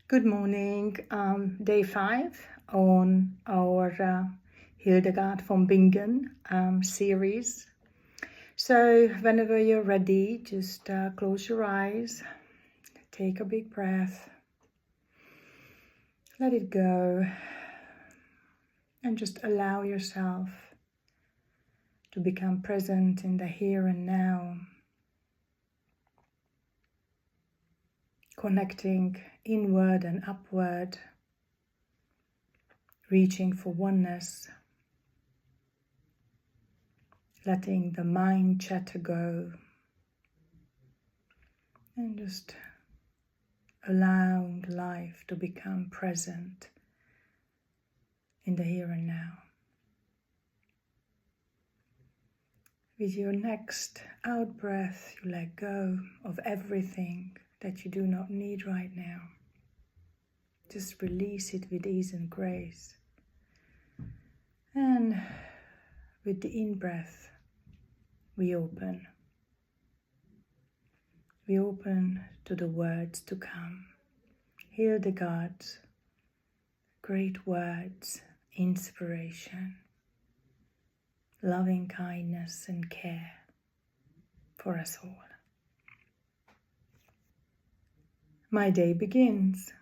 Good morning, day 5 on our Hildegard von Bingen series. So whenever you're ready, just close your eyes, take a big breath, let it go, and just allow yourself to become present in the here and now, connecting inward and upward, reaching for oneness, letting the mind chatter go, and just allowing life to become present in the here and now. With your next out-breath, you let go of everything that you do not need right now. Just release it with ease and grace. And with the in-breath, we open. We open to the words to come. Hildegard's great words, inspiration, loving kindness and care for us all. My day begins.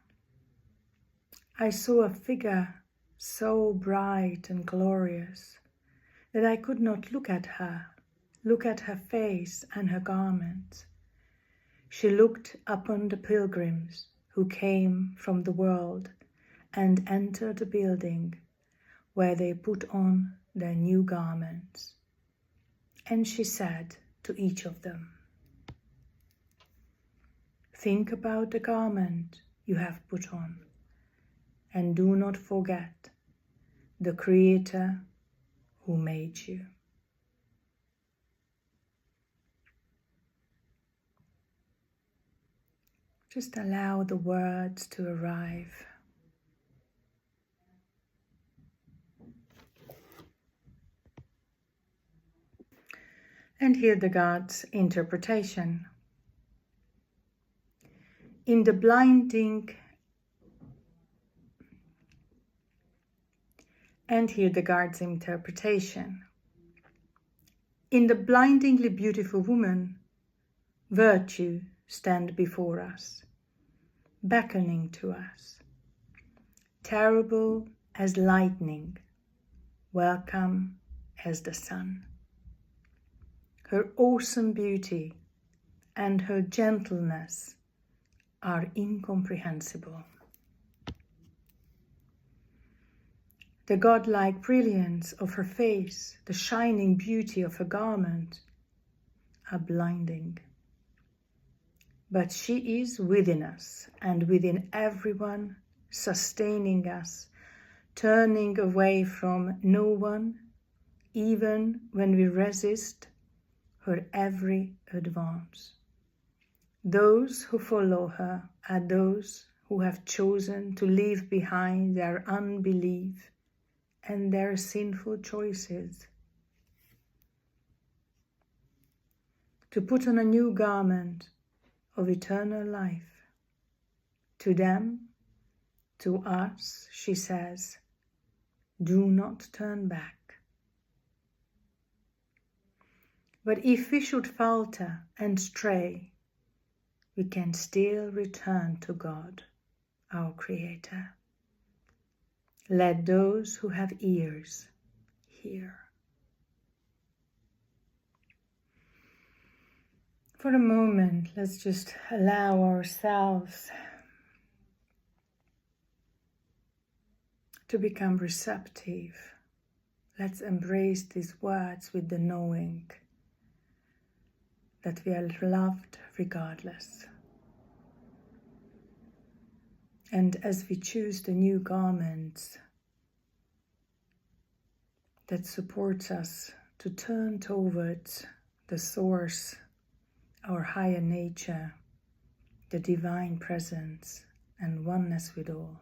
I saw a figure so bright and glorious that I could not look at her face and her garments. She looked upon the pilgrims who came from the world and entered the building where they put on their new garments. And she said to each of them, "Think about the garment you have put on, and do not forget the Creator who made you." Just allow the words to arrive. And Hildegard's interpretation. In the blinding and Hildegard's interpretation. In the blindingly beautiful woman, virtue stands before us, beckoning to us, terrible as lightning, welcome as the sun. Her awesome beauty and her gentleness are incomprehensible. The godlike brilliance of her face, the shining beauty of her garment are blinding. But she is within us and within everyone, sustaining us, turning away from no one, even when we resist her every advance. Those who follow her are those who have chosen to leave behind their unbelief and their sinful choices, to put on a new garment of eternal life. To them, to us, she says, do not turn back. But if we should falter and stray, we can still return to God, our Creator. Let those who have ears hear. For a moment, let's just allow ourselves to become receptive. Let's embrace these words with the knowing that we are loved regardless. And as we choose the new garments that supports us to turn towards the source, our higher nature, the divine presence and oneness with all,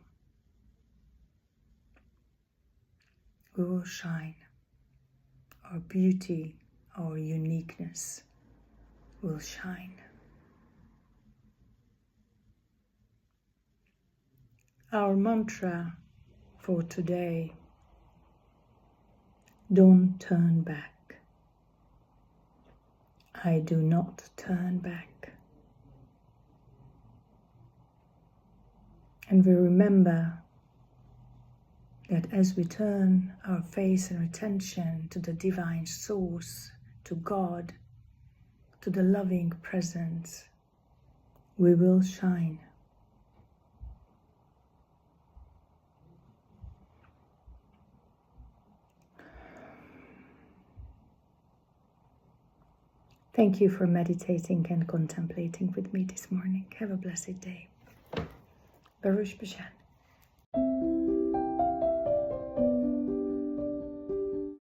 we will shine. Our beauty, our uniqueness will shine. our mantra for today. Don't turn back. I do not turn back. And we remember that as we turn our face and attention to the divine source, to God, to the loving presence, we will shine. Thank you for meditating and contemplating with me this morning. Have a blessed day. Baruch Bashan.